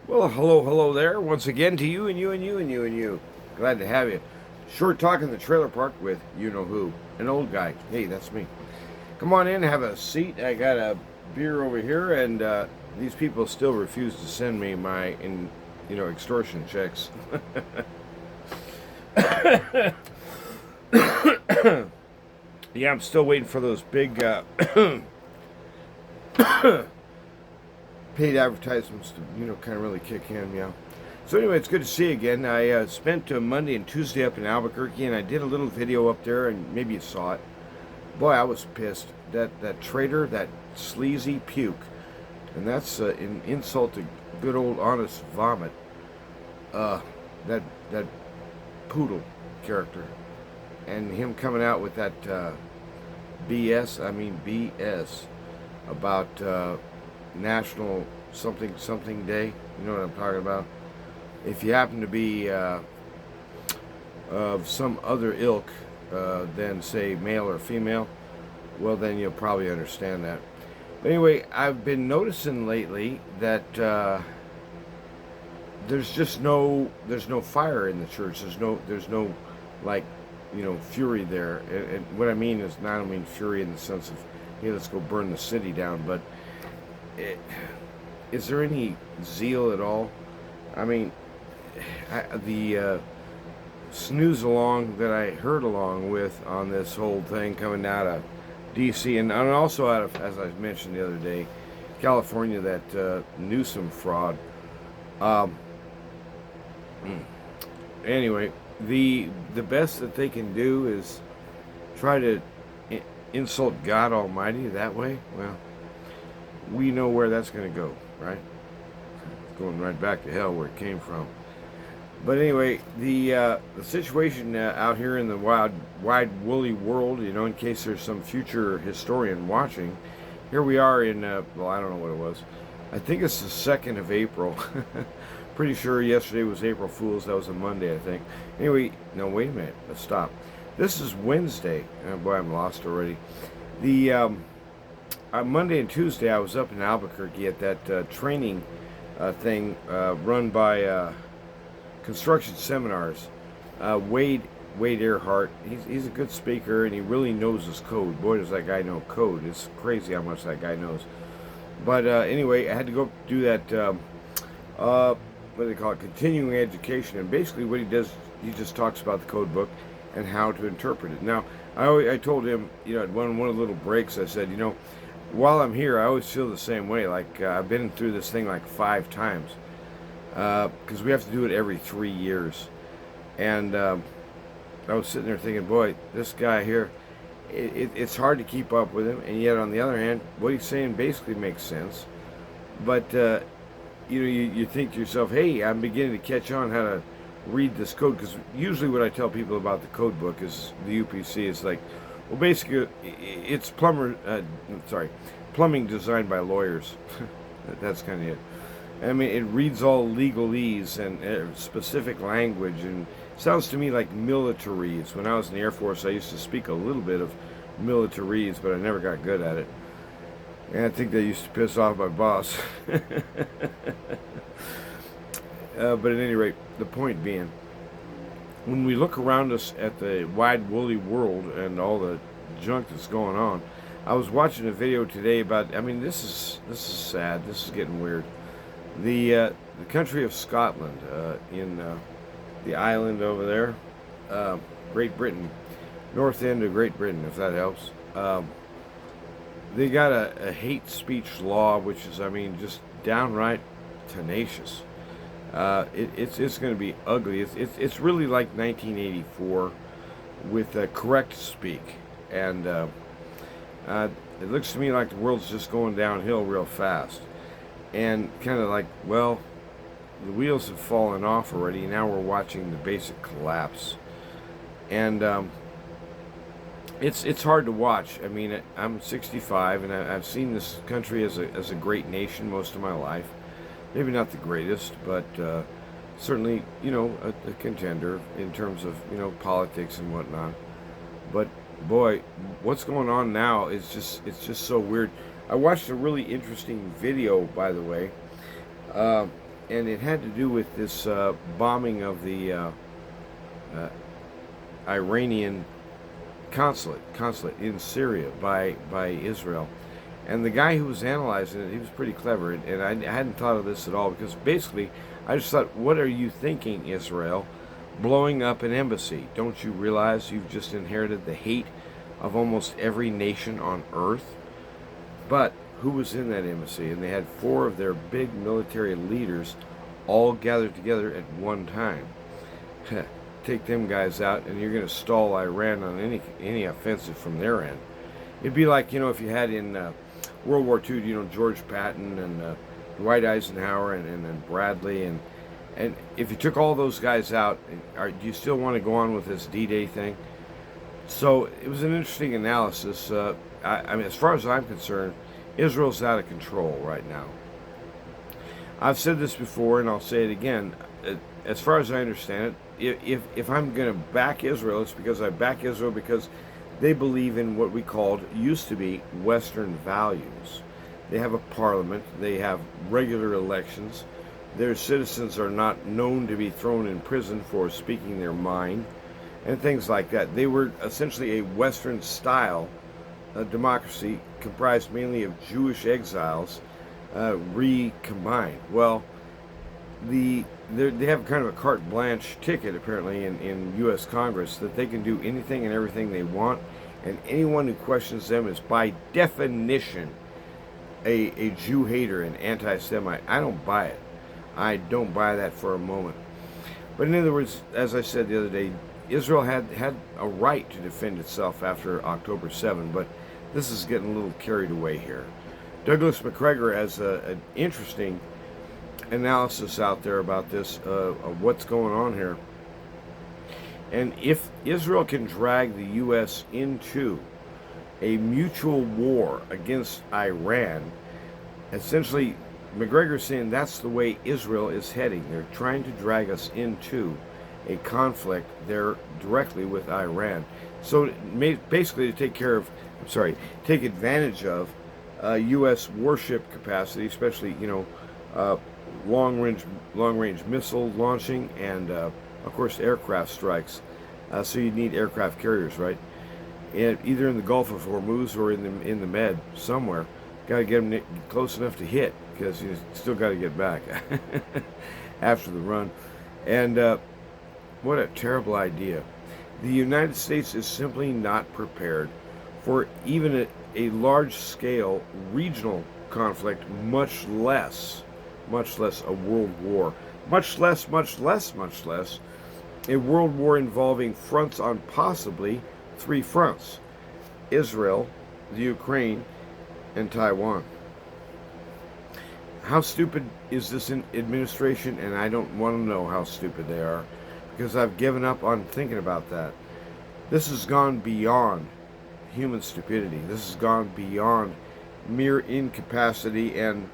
Well, hello there. Once again to you and you and you and you and you. Glad to have you. Short talk in the trailer park with you know who. An old guy. Hey, that's me. Come on in, have a seat. I got a beer over here, and these people still refuse to send me my, extortion checks. Yeah, I'm still waiting for those big paid advertisements to, kind of really kick in, yeah. So anyway, it's good to see you again. I spent Monday and Tuesday up in Albuquerque, and I did a little video up there, and maybe you saw it. Boy, I was pissed. That traitor, that sleazy puke, and that's an insult to good old honest vomit. That poodle character, and him coming out with that BS. I mean BS about National something something day. You know what I'm talking about? If you happen to be of some other ilk than, say, male or female, well, then you'll probably understand that. But anyway, I've been noticing lately that there's no fire in the church. There's no like, fury there. And what I mean is, not I don't mean fury in the sense of, hey, let's go burn the city down, but it, is there any zeal at all? I mean, the snooze along that I heard along with on this whole thing coming out of D.C. and also out of, as I mentioned the other day, California, that Newsom fraud. Um, anyway, the best that they can do is try to insult God Almighty that way. Well, we know where that's going to go, right? It's going right back to hell where it came from. But anyway, the situation out here in the wide woolly world, in case there's some future historian watching, here we are in, well, I don't know what it was. I think it's the 2nd of April. Pretty sure yesterday was April Fool's. That was a Monday, I think. Anyway, no, wait a minute. Let's stop. This is Wednesday. Oh, boy, I'm lost already. The Monday and Tuesday, I was up in Albuquerque at that training thing run by Construction Seminars. Wade Earhart, he's a good speaker, and he really knows his code. Boy, does that guy know code. It's crazy how much that guy knows. But anyway, I had to go do that, what do they call it, continuing education. And basically what he does, he just talks about the code book and how to interpret it. Now, I told him, at one of the little breaks, I said, while I'm here, I always feel the same way. Like, I've been through this thing like 5 times. Because we have to do it every 3 years. And I was sitting there thinking, boy, this guy here, it's hard to keep up with him. And yet, on the other hand, what he's saying basically makes sense. But, you think to yourself, hey, I'm beginning to catch on how to read this code. Because usually what I tell people about the code book is the UPC is like, well, basically, it's plumbing designed by lawyers. That's kind of it. I mean, it reads all legalese and specific language, and sounds to me like militaries. When I was in the Air Force, I used to speak a little bit of militaries, but I never got good at it. And I think they used to piss off my boss. But at any rate, the point being, when we look around us at the wide woolly world and all the junk that's going on, I was watching a video today about, I mean, this is sad. This is getting weird. The country of Scotland, in the island over there, Great Britain, north end of Great Britain, if that helps. They got a hate speech law, which is, I mean, just downright tenacious. It's going to be ugly. It's really like 1984 with correct speak, and it looks to me like the world's just going downhill real fast. And kind of like, well, the wheels have fallen off already. Now we're watching the basic collapse. And it's hard to watch. I mean, I'm 65, and I've seen this country as a great nation most of my life. Maybe not the greatest, but certainly, a contender in terms of, politics and whatnot. But boy, what's going on now is it's just so weird. I watched a really interesting video, by the way, and it had to do with this bombing of the Iranian consulate in Syria by Israel. And the guy who was analyzing it, he was pretty clever, and I hadn't thought of this at all, because basically I just thought, what are you thinking, Israel, blowing up an embassy? Don't you realize you've just inherited the hate of almost every nation on earth? But who was in that embassy? And they had 4 of their big military leaders all gathered together at one time. Take them guys out, and you're going to stall Iran on any offensive from their end. It'd be like, if you had in World War II, George Patton and Dwight Eisenhower and Bradley, and if you took all those guys out, do you still want to go on with this D-Day thing? So it was an interesting analysis. I mean, as far as I'm concerned, Israel's out of control right now. I've said this before, and I'll say it again. As far as I understand it, if I'm going to back Israel, it's because I back Israel because they believe in what we used to be Western values. They have a parliament. They have regular elections. Their citizens are not known to be thrown in prison for speaking their mind and things like that. They were essentially a Western-style democracy comprised mainly of Jewish exiles recombined. Well, they have kind of a carte blanche ticket, apparently, in U.S. Congress, that they can do anything and everything they want, and anyone who questions them is, by definition, a Jew hater and anti-Semite. I don't buy it. I don't buy that for a moment. But in other words, as I said the other day, Israel had a right to defend itself after October 7, but this is getting a little carried away here. Douglas McGregor has an interesting analysis out there about this, of what's going on here. And if Israel can drag the U.S. into a mutual war against Iran, essentially McGregor's saying that's the way Israel is heading. They're trying to drag us into a conflict there directly with Iran. So basically to take advantage of U.S. warship capacity, especially, long-range missile launching, and of course aircraft strikes. So you need aircraft carriers, right? And either in the Gulf of Hormuz or in the Med somewhere. Got to get them close enough to hit, because you still got to get back after the run. And what a terrible idea. The United States is simply not prepared for even a large-scale regional conflict, much less a world war, much less a world war involving fronts on possibly 3 fronts: Israel, the Ukraine, and Taiwan. How stupid is this administration? And I don't want to know how stupid they are, because I've given up on thinking about that. This has gone beyond human stupidity. This has gone beyond mere incapacity and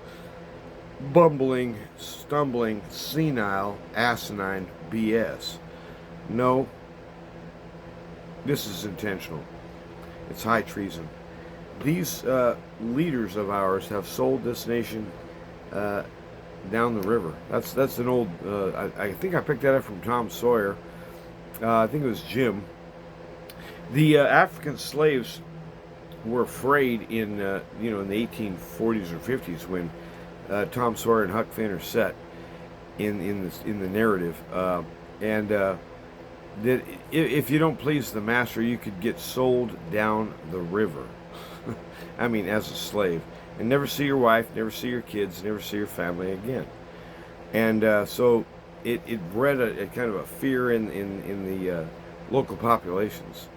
bumbling, stumbling, senile, asinine BS. No, this is intentional. It's high treason. These leaders of ours have sold this nation down the river. That's an old. I think I picked that up from Tom Sawyer. I think it was Jim. The African slaves were afraid in the 1840s or 50s when Tom Sawyer and Huck Finn are set in the narrative, and that if you don't please the master, you could get sold down the river. I mean, as a slave, and never see your wife, never see your kids, never see your family again. And so it bred a kind of a fear in the local populations.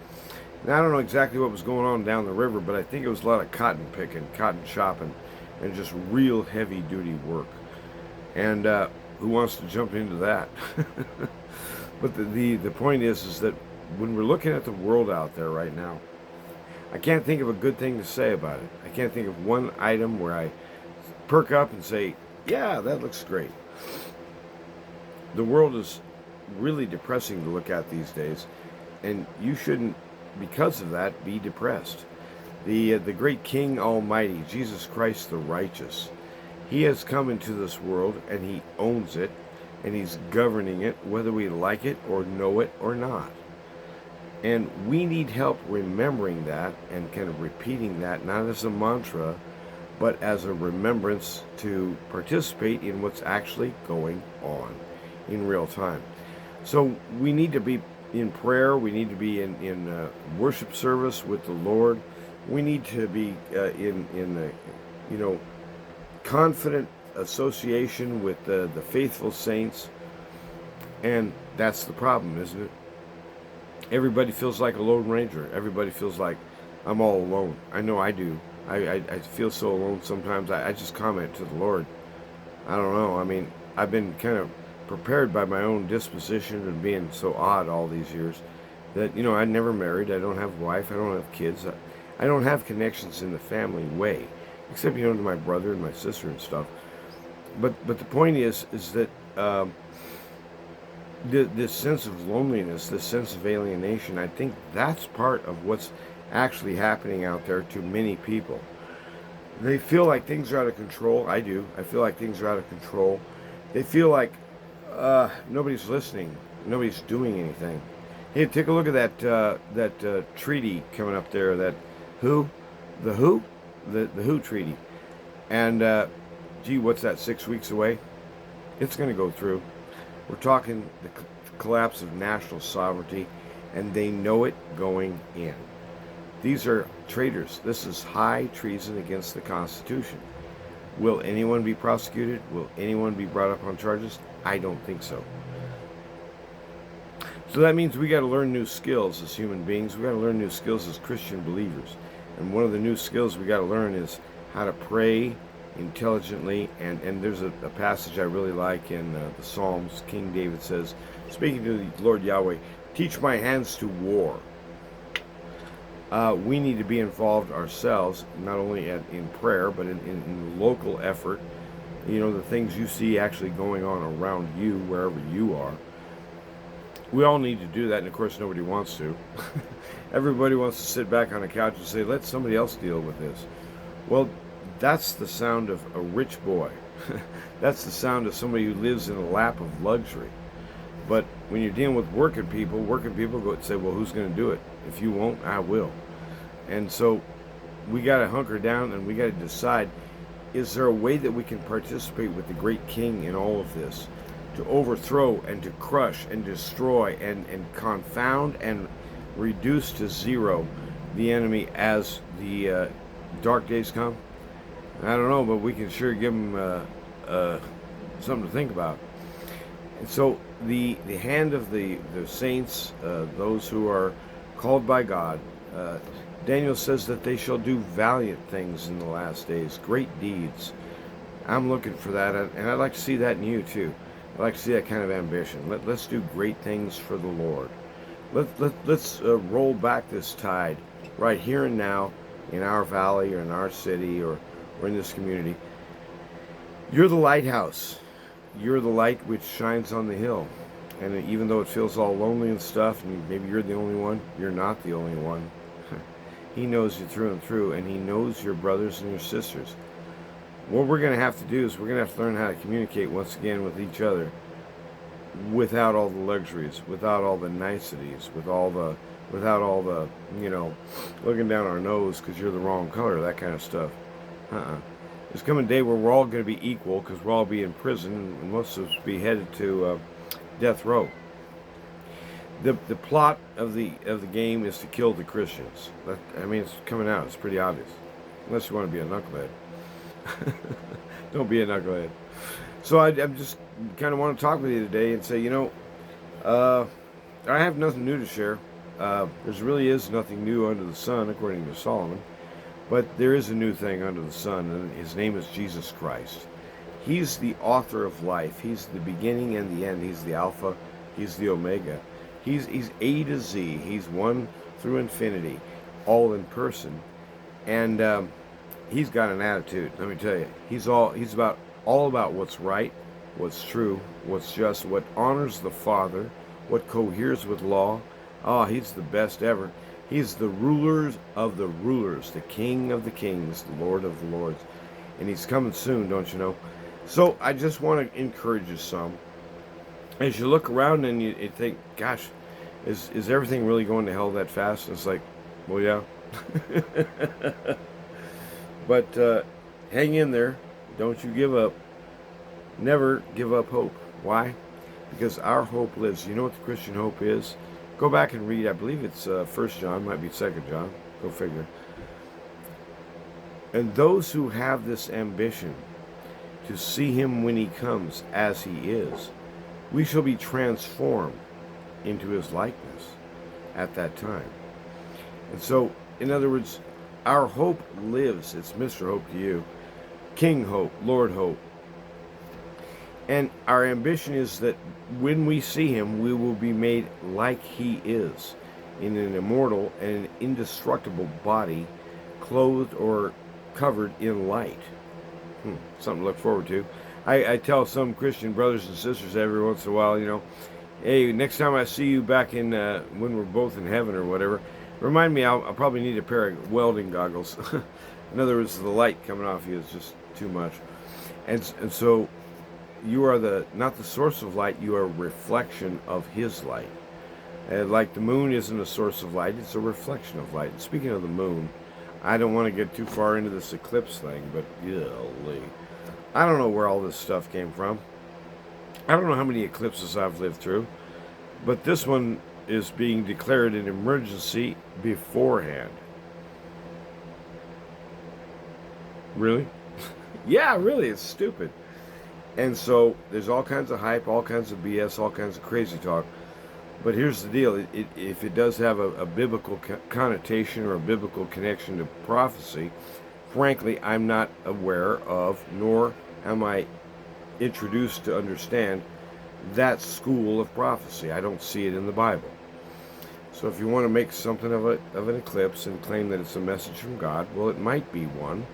Now, I don't know exactly what was going on down the river, but I think it was a lot of cotton picking, cotton chopping, and just real heavy duty work. And who wants to jump into that? But the point is that when we're looking at the world out there right now, I can't think of a good thing to say about it. I can't think of one item where I perk up and say, yeah, that looks great. The world is really depressing to look at these days, and you shouldn't, because of that, be depressed. The great King Almighty, Jesus Christ the righteous, He has come into this world and he owns it and he's governing it, whether we like it or know it or not. And we need help remembering that and kind of repeating that, not as a mantra, but as a remembrance to participate in what's actually going on in real time. So we need to be in prayer. We need to be in worship service with the Lord. We need to be in confident association with the faithful saints. And that's the problem, isn't it? Everybody feels like a Lone Ranger. Everybody feels like I'm all alone. I know I do. I feel so alone sometimes. I just comment to the Lord. I don't know. I mean, I've been kind of prepared by my own disposition and being so odd all these years that, I never married. I don't have a wife. I don't have kids. I don't have connections in the family way, except, to my brother and my sister and stuff. But the point is that this sense of loneliness, this sense of alienation, I think that's part of what's actually happening out there to many people. They feel like things are out of control. I do. I feel like things are out of control. They feel like nobody's listening. Nobody's doing anything. Hey, take a look at that treaty coming up there. The WHO treaty. And gee, what's that? 6 weeks away? It's going to go through. We're talking the collapse of national sovereignty, and they know it going in. These are traitors. This is high treason against the Constitution. Will anyone be prosecuted? Will anyone be brought up on charges? I don't think so. So that means we got to learn new skills as human beings. We got to learn new skills as Christian believers. And one of the new skills we got to learn is how to pray intelligently. And there's a passage I really like in the Psalms. King David says, speaking to the Lord Yahweh, teach my hands to war. We need to be involved ourselves, not only in prayer, but in local effort. The things you see actually going on around you, wherever you are. We all need to do that, and of course nobody wants to. Everybody wants to sit back on a couch and say, let somebody else deal with this. Well, that's the sound of a rich boy. That's the sound of somebody who lives in a lap of luxury. But when you're dealing with working people go and say, well, who's going to do it? If you won't, I will. And so we got to hunker down and we got to decide, is there a way that we can participate with the great king in all of this? To overthrow and to crush and destroy and confound and reduce to zero the enemy as the dark days come? I don't know, but we can sure give them something to think about. And so the hand of the saints, those who are called by God, Daniel says that they shall do valiant things in the last days, great deeds. I'm looking for that, and I'd like to see that in you too. I'd like to see that kind of ambition. Let's do great things for the Lord. Let's roll back this tide right here and now in our valley or in our city or in this community. You're the lighthouse. You're the light which shines on the hill. And even though it feels all lonely and stuff, and maybe you're the only one, you're not the only one. He knows you through and through, and he knows your brothers and your sisters. What we're going to have to do is we're going to have to learn how to communicate once again with each other without all the luxuries, without all the niceties, without all the, looking down our nose because you're the wrong color, that kind of stuff. There's coming a day where we're all going to be equal because we'll all be in prison and most of us be headed to death row. The plot of the game is to kill the Christians. It's coming out. It's pretty obvious. Unless you want to be a knucklehead. Don't be a knucklehead. So I'm just kind of want to talk with you today and say, I have nothing new to share. There really is nothing new under the sun, according to Solomon. But there is a new thing under the sun, and his name is Jesus Christ. He's the author of life. He's the beginning and the end. He's the Alpha. He's the Omega. He's A to Z. He's one through infinity, all in person. And he's got an attitude. Let me tell you, he's all about what's right, what's true, what's just, what honors the Father, what coheres with law. He's the best ever. He's the ruler of the rulers, the King of the kings, the Lord of the lords. and he's coming soon, don't you know? So I just want to encourage you some. As you look around and you think, gosh, is everything really going to hell that fast? And it's like, well, yeah. But hang in there. Don't you give up. Never give up hope. Why? Because our hope lives. You know what the Christian hope is? Go back and read. I believe it's 1 John, might be 2 John. Go figure. And those who have this ambition to see him when he comes as he is, we shall be transformed into his likeness at that time. And so, in other words, our hope lives. It's Mr. Hope to you. King Hope, Lord Hope. And our ambition is that when we see him, we will be made like he is, in an immortal and an indestructible body, clothed or covered in light. Something to look forward to. I tell some Christian brothers and sisters every once in a while, you know, hey, next time I see you back in, when we're both in heaven or whatever, remind me, I'll probably need a pair of welding goggles. In other words, the light coming off you is just too much. And so you are not the source of light, you are a reflection of his light. Like the moon isn't a source of light, it's a reflection of light. And speaking of the moon, I don't want to get too far into this eclipse thing, but golly, I don't know where all this stuff came from. I don't know how many eclipses I've lived through, but this one is being declared an emergency beforehand. Really? Yeah, really, it's stupid. And so there's all kinds of hype, all kinds of BS, all kinds of crazy talk. But here's the deal. If it does have a biblical connotation or a biblical connection to prophecy, frankly, I'm not aware of, nor am I introduced to understand that school of prophecy. I don't see it in the Bible. So if you want to make something of an eclipse and claim that it's a message from God, well, it might be one.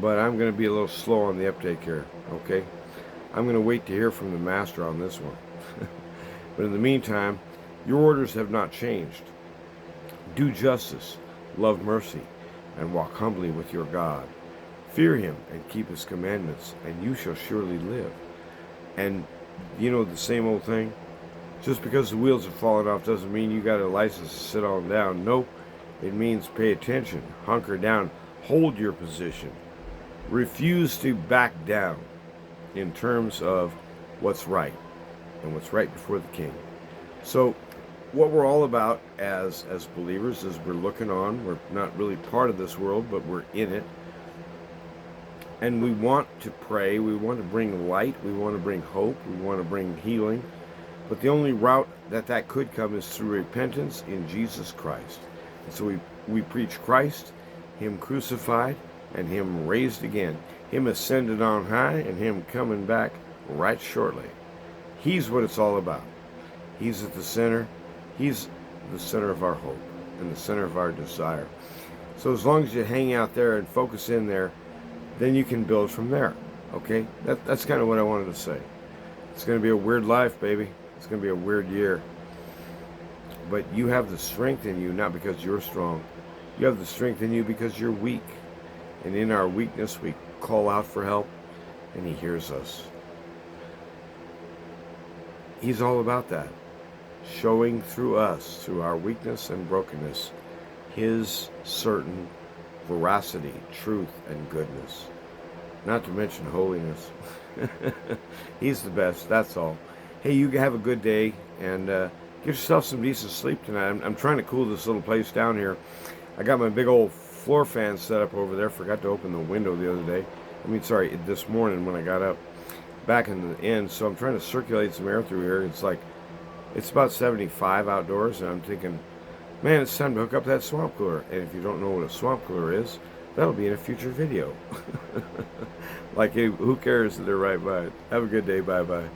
But I'm going to be a little slow on the uptake here, okay? I'm going to wait to hear from the master on this one. But in the meantime, your orders have not changed. Do justice, love mercy, and walk humbly with your God. Fear him and keep his commandments, and you shall surely live. And you know the same old thing? Just because the wheels have fallen off doesn't mean you got a license to sit on down. Nope. It means pay attention, hunker down, hold your position. Refuse to back down in terms of what's right and what's right before the King. So what we're all about as believers is we're looking on. We're not really part of this world, but we're in it. And we want to pray. We want to bring light. We want to bring hope. We want to bring healing. But the only route that could come is through repentance in Jesus Christ. And so we preach Christ, him crucified, and him raised again. Him ascended on high, and him coming back right shortly. He's what it's all about. He's at the center. He's the center of our hope and the center of our desire. So as long as you hang out there and focus in there, then you can build from there. Okay? That's kind of what I wanted to say. It's going to be a weird life, baby. It's going to be a weird year. But you have the strength in you, not because you're strong. You have the strength in you because you're weak. And in our weakness, we call out for help, and he hears us. He's all about that. Showing through us, through our weakness and brokenness, his certain veracity, truth, and goodness. Not to mention holiness. He's the best, that's all. Hey, you have a good day, and get yourself some decent sleep tonight. I'm trying to cool this little place down here. I got my big old floor fan set up over there. Forgot to open the window the other day. This morning when I got up back in the end. So I'm trying to circulate some air through here. It's about 75 outdoors, and I'm thinking, man, it's time to hook up that swamp cooler. And if you don't know what a swamp cooler is, that'll be in a future video. Like, hey, who cares that they're right by it? Have a good day. Bye-bye.